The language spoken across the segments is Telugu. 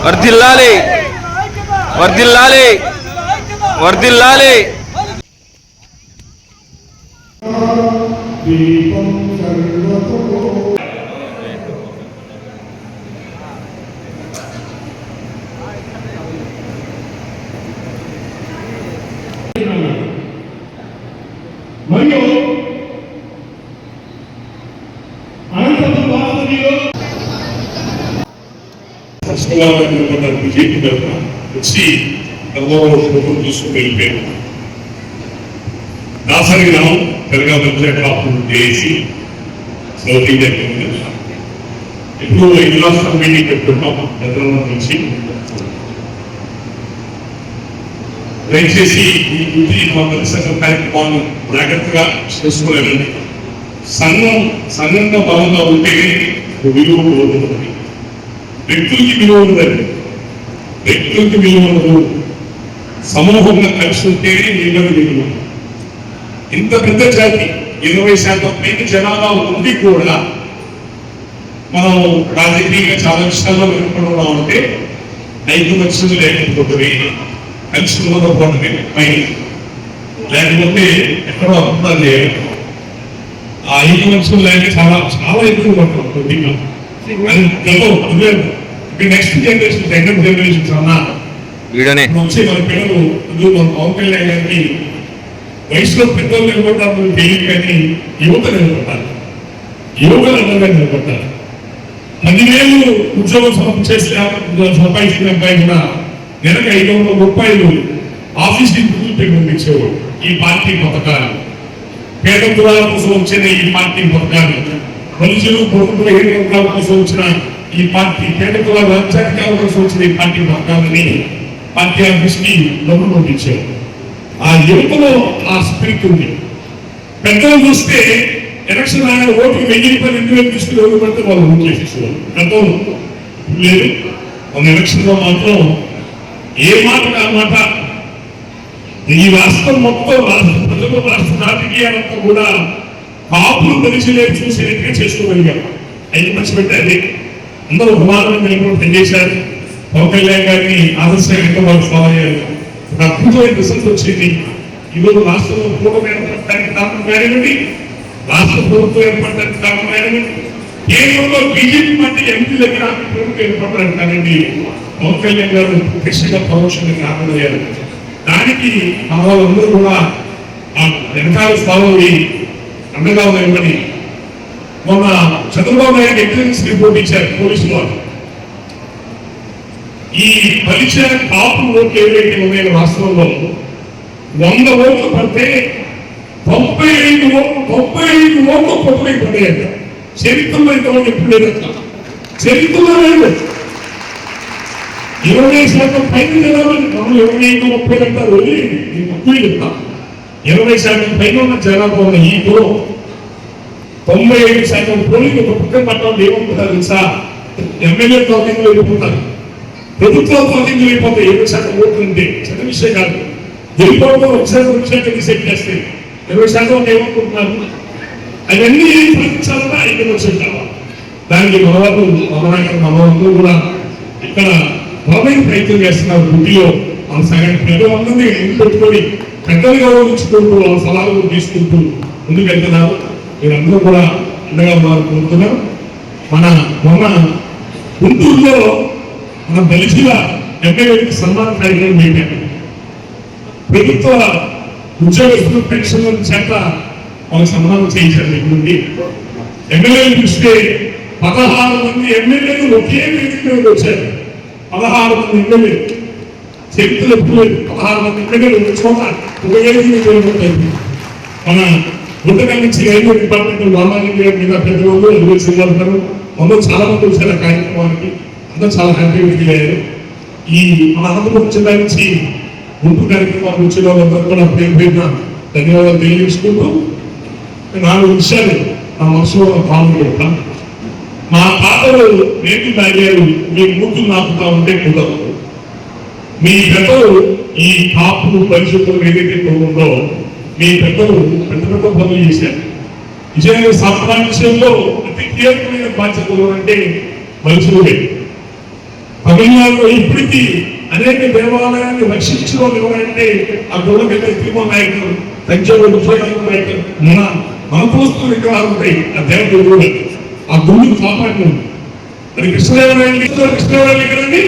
వర్ధిల్లాలి వర్ధిల్లాలి వర్ధిల్లాలి. మరియు అనంతపురం వాస్తవ్యంలో బీజేపీ తరఫున వచ్చి చూసుకుని వెళ్ళిపోయారు. దాసరి గ్రామం తెలంగాణ చేసి సౌత్ ఇండియా ఇప్పుడు రాష్ట్రం మీటింగ్ పెట్టుకుంటాం హైదరాబాద్ నుంచి. దయచేసి ఈ బుద్ధి సంఘం కార్యక్రమాన్ని జాగ్రత్తగా చేసుకునేదండి. సంఘంగా బలంగా ఉంటే విలువ ఉంటుంది. వ్యక్తులకి విలువ ఉండదండి. వ్యక్తులకి విలువ ఉండదు. సమూహంగా కలిసి ఉంటేనే వీళ్ళకి విలువ. ఇంత పెద్ద జాతి 20% పైన జనాభా ఉండి కూడా మనం రాజకీయంగా చాలా విషయాల్లో వెనుకబడున్నా ఉంటే ఐకమత్యం లేకపోతే కలిసి ఉండకపోవడమే పైన, లేకపోతే ఎక్కడో అర్థం లేదు. ఆ ఐకమత్యం లేక చాలా చాలా ఎక్కువ పడుతుంది. నెక్స్ట్ జనరేషన్ సెకండ్ జనరేషన్స్ అన్నా వచ్చి మన పిల్లలు మన పవన్ కళ్యాణ్ గారికి వయసులో పెద్దలు నిలబడ్డారు తెలియదు, కానీ యువత నిలబడ్డారు. యువకులు అందరిగా నిలబడ్డారు. 10,000 ఉద్యోగం సంపాదించిన అబ్బాయి కూడా నెలకు 500 రూపాయలు ఆఫీస్ పంపించేవాడు. ఈ పార్టీ పథకాలు, పేద కులాల కోసం వచ్చిన ఈ పార్టీ పథకాలు, మనుషులు ప్రభుత్వ ఏడుల కోసం వచ్చిన ఈ పార్టీ, పేద కులాల రాజ్యాధికారుల కోసం వచ్చిన ఈ పార్టీ పథకాలని పార్టీ ఆఫీస్ కి డబ్బులు పంపించేవాడు. ఆ యువతలో ఆ స్పిరిట్ ఉంది. పెద్దలు చూస్తే ఎలక్షన్ ఆయన ఓటుకు 1000 రూపాయలు 2,000 తీసుకుని ఓటు పడితే వాళ్ళు ఓటు చేసేసేవాళ్ళు. పెద్దలు లేదు. మన ఎలక్షన్ లో మాత్రం ఏ మాట కామాట ఈ రాష్ట్రం మొత్తం ప్రజలు రాష్ట్ర రాజకీయాలంతా కూడా కాపులు తెలిసి లేదు చూసేట్టుగా చేసుకోగలిగారు. ఐదు మంచి పెట్టారు. అందరూ ప్రమాదం పనిచేశారు. పవన్ కళ్యాణ్ గారిని ఆదర్శంగా వాళ్ళు ఫాలో అయ్యారు. ఒక అద్భుతమైన రిజల్ట్ వచ్చింది. ఈరోజు రాష్ట్రంలో పూర్వం ఏర్పడటానికి కారణం కానివ్వండి, రాష్ట్ర ప్రభుత్వం ఏర్పడటానికి కారణం కానివ్వండి, కేంద్రంలో బీజేపీ పార్టీ ఎంపీ దగ్గర ప్రభుత్వం ఏర్పడడానికి కానివ్వండి, పవన్ కళ్యాణ్ గారు ప్రత్యక్షంగా పరోక్షంగా కారణమయ్యారు. దానికి మన వాళ్ళందరూ కూడా వెనకాల ఫాలో అయ్యి అండగా ఉన్నాయని మొన్న చంద్రబాబు నాయుడు ఇంటెలిజెన్స్ రిపోర్ట్ ఇచ్చారు పోలీసు వాళ్ళు. ఈ పరీక్ష కాపు ఓట్లు ఏవైతే ఉన్నాయో రాష్ట్రంలో 100 ఓట్లు పడితే 95 ఓట్లు పొట్టులై పడ్డాయంట. చరిత్రలో ఇంతమంది ఎప్పుడు లేదంట. చరిత్రలో లేదు. 20% పైన జనాభా 25-30 అంటారు. నేను తక్కువ చెప్తా. 20% పైన ఉన్న జనాభా ఉన్న ఈ కులం 95% పోలింగ్ ఒక పక్కన పట్టడం ఏమవుతుంటారు తెలుసా? ఎమ్మెల్యే తోటంలో వెళ్ళిపోతారు, ప్రభుత్వ తోటంలో వెళ్ళిపోతాయి. 7% ఓట్లు ఉంటే చిన్న విషయం కాదు. గెలిపోవడం 1% డిసైడ్ చేస్తే 20% ఏమనుకుంటున్నారు? అవన్నీ ప్రకటించాలన్నా ఇక్కడ వచ్చేది కావాలి. దానికి మనవాళ్ళు కూడా ఇక్కడ బాబాయ్ ప్రయత్నం చేస్తున్నారు. డ్యూటీలో మన సగం పెద్దలందరినీ పెట్టుకొని పెద్దలు గౌరవించుకుంటూ వాళ్ళ సలహాలు తీసుకుంటూ ముందుకు వెళ్తున్నారు. మీరందరూ కూడా అండగా ఉన్నారు కోరుతున్నాం. మొన్న గుంటూరులో మన దళితుల ఎమ్మెల్యేకి సన్మాన కార్యక్రమం పెట్టారు. ప్రభుత్వ ఉద్యోగస్తులు పెన్షన్ల చేత వాళ్ళకి సన్మానం చేయించారు. నుండి ఎమ్మెల్యేలు చూస్తే 16 మంది ఎమ్మెల్యేలు ఒకే వేదిక మీద వచ్చారు. 16 మంది ఎమ్మెల్యేలు. చరిత్రలో ఎప్పుడు 16 మంది ఎమ్మెల్యేలు చోట ఒక వేదిక మీద వెళ్ళిపోతాయి. మన గుంటకల్ నుంచి రైల్వే డిపార్ట్మెంట్ రామారెడ్డి గారి మీద పెద్దవాళ్ళు ఎదురు చేయాలంటారు. అందరూ చాలా మంది వచ్చారు ఆ కార్యక్రమానికి. అందరూ చాలా హ్యాపీగా ఫీల్ అయ్యారు. ఈ మన అనంతపురం జిల్లా నుంచి గుంటూరు కార్యక్రమాలు వచ్చిన వాళ్ళందరూ కూడా పేరు పేరున ధన్యవాదాలు తెలియజేసుకుంటూ 4 విషయాలు నా మనసులో పాల్గొంటాం. మా తాతలు నేటి తాగారు, మీ మూతులు నాకుతా ఉంటే కుదరదు. మీ పెద్దలు ఈ కాపు పరిస్థితులు ఏదైతే ఉందో మీ పెద్దలు పెద్ద పెద్ద పనులు చేశారు. నిజంగా సంప్రదాయ విషయంలో అతి కీలకమైన బాధ్యతలు అంటే మనుషులే. తమిళనాడులో ఇప్పటికీ అనేక దేవాలయాన్ని రక్షించిన వాళ్ళు ఎవరంటే ఆ గొడవ తిరుమల నాయకులు, తంజావూరు విజయనగరం నాయకులు, మన కోస్తులు విగ్రహాలు ఉంటాయి ఆ దేవతలు ఆ గుళ్ళు కాపాడు. మరి కృష్ణదేవరాయలు కదండి,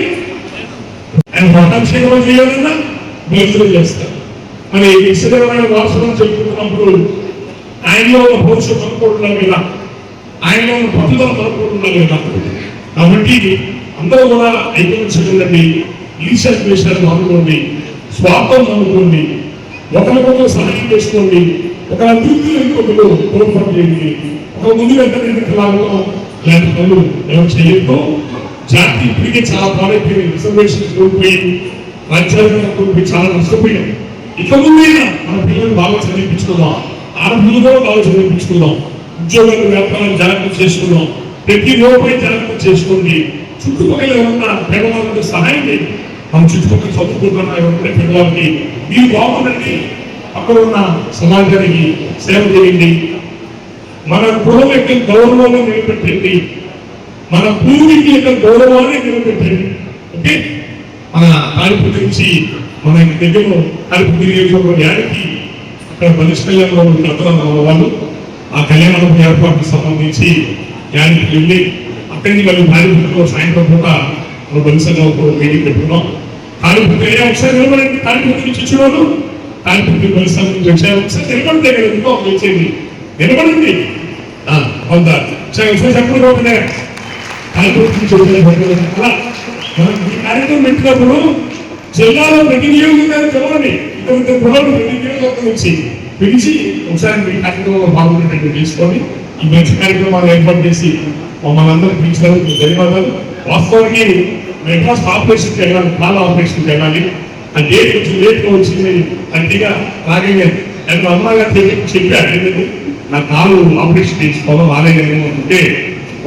ఆయన పట్టాభిషేకం చేయాలన్నా భక్తులు చేస్తారు. మరి కృష్ణదేవరాయల వారసులను చెప్పుకున్నప్పుడు ఆయనలో ఉన్న భవిష్యత్ అనుకుంటున్నారు కదా, ఆయనలో ఉన్న పట్టుదల అనుకుంటున్నారు కదా. కాబట్టి అందరూ కూడా ఐక్యండి, ఈర్ష్య ద్వేషాలను అనుకోండి, స్వార్థం అనుకోండి, ఒకరికొకరు సహాయం చేసుకోండి, ఒక అభివృద్ధి ఇంకొకరు తోడ్పాటు చేయండి. ఒక ముందు వెంటనే ఇలాంటి పనులు ఎవరు చేయొద్దు. జాతి ఇప్పటికే చాలా పాడైపోయింది, రిజర్వేషన్ కోల్పోయి రాజ్యాంగం కోల్పోయి చాలా నష్టపోయాం. ఇక ముందైనా మన పిల్లలు బాగా చదివించుకుందాం, ఆడపిల్లలు కూడా బాగా చదివించుకుందాం, ఉద్యోగాలు వ్యాపారాలు జాగ్రత్త చేసుకుందాం, ప్రతి రూపాయి జాగ్రత్త చేసుకోండి. చుట్టుపక్కల ఏమన్నా పేదవాళ్ళకి సహాయం చేయండి. మన చుట్టుపక్కల చదువుకుంటున్న ఎవరైనా పేదవాళ్ళకి మీరు బాగుండండి, అక్కడ ఉన్న సమాజానికి సేవ చేయండి. మన కులం యొక్క గౌరవాన్ని నిలబెట్టండి, మన భూమికి యొక్క గౌరవాన్ని నిలబెట్టండి. ఓకే, మన తాడిపూడి నుంచి మన దగ్గరలో తాడిపూడి నియోజకవర్గానికి అక్కడ బలిష్కల్యంలో ఉన్న వాళ్ళు ఆ కళ్యాణం ఏర్పాటుకు సంబంధించి యానికి వెళ్ళి అక్కడి నుంచి వాళ్ళు తాడిపూడిలో సాయంత్రం పూట బలిసంగా మీటింగ్ పెట్టుకున్నాం. తాడిపూడి ఒకసారి నిలబడండి, తాడిపూడి నుంచి వచ్చేవాళ్ళు తాడిపూడి బలిసం నుంచి వచ్చారు. ఒకసారి నిలబడితే కదా ఇంకో వచ్చేది, నిలబడండి. చెప్పకుండా ఈ కార్యక్రమం పెట్టినప్పుడు జిల్లాలో ప్రతి నియోజకవర్గాన్ని తెలవండి, ఇద్దరు కులాలు ప్రతి నియోజకవర్గం నుంచి పిలిచి ఒకసారి మీ కార్యక్రమంలో పాల్గొనేటట్టు తీసుకొని ఈ మంచి కార్యక్రమాలు ఏర్పాటు చేసి మమ్మల్ని అందరూ పిలిచినందుకు ధన్యవాదాలు. వాస్తవానికి మెడ్రాస్ ఆపరేషన్కి వెళ్ళాలి, కాల ఆపరేషన్కి వెళ్ళాలి. ఆ డేట్ కొంచెం లేట్గా వచ్చింది, అంతేగా రాగంగా నేను అమ్మగారు చెప్పారు నా కాలు ఆపరేషన్ చేసుకోవడం రాలేదేమో అంటే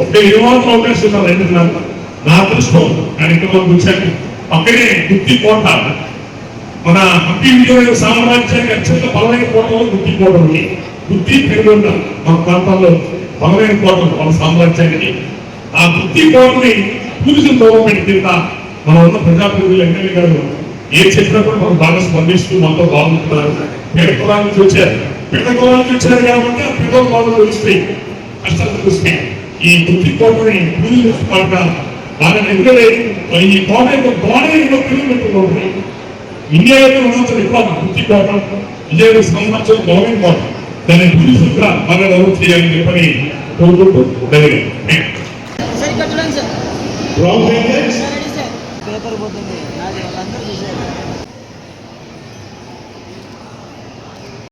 ఒకే ఏమాత్రం అవకాశం ఉన్నారు. నా అదృష్టం కార్యక్రమం వచ్చాక పక్కనే గుత్తి కోట, మన హంపి విజయనగర సామ్రాజ్యానికి అత్యంత బలమైన కోటలో గుత్తి కోట ఉంది. గుత్తి పెరుగుంట మన ప్రాంతాల్లో బలమైన కోట మన సామ్రాజ్యానికి. ఆ గుత్తి కోటని టూరిజం డెవలప్మెంట్ కింద మనం ఉన్న ప్రజాప్రతినిధులు ఎమ్మెల్యే గారు ఏ చెప్పినా కూడా మనం బాగా స్పందిస్తూ మనతో బాగుంటున్నారు. పేద కులాల నుంచి వచ్చారు, పేద కులాల నుంచి వచ్చారు కాబట్టి ఆ పేద కులాలు వస్తాయి, కష్టాలు వస్తాయి. ఈ గుత్తి కోటని టూరిజం పాట బాగా ఎందుకంటే ఈ కోట యొక్క గోడలో కిలోమీటర్లు ఉంటాయి. ఇండియాలో ఉన్నంత ఎక్కువ గుత్తి కోట విజయనగర సంవత్సరం గవర్నమెంట్ కోట, దాన్ని టూరిజం కూడా బాగా డెవలప్ చేయాలని చెప్పని కోరుకుంటూ పేపర్ పోతుంది నాది వాళ్ళందరూ చూసారు.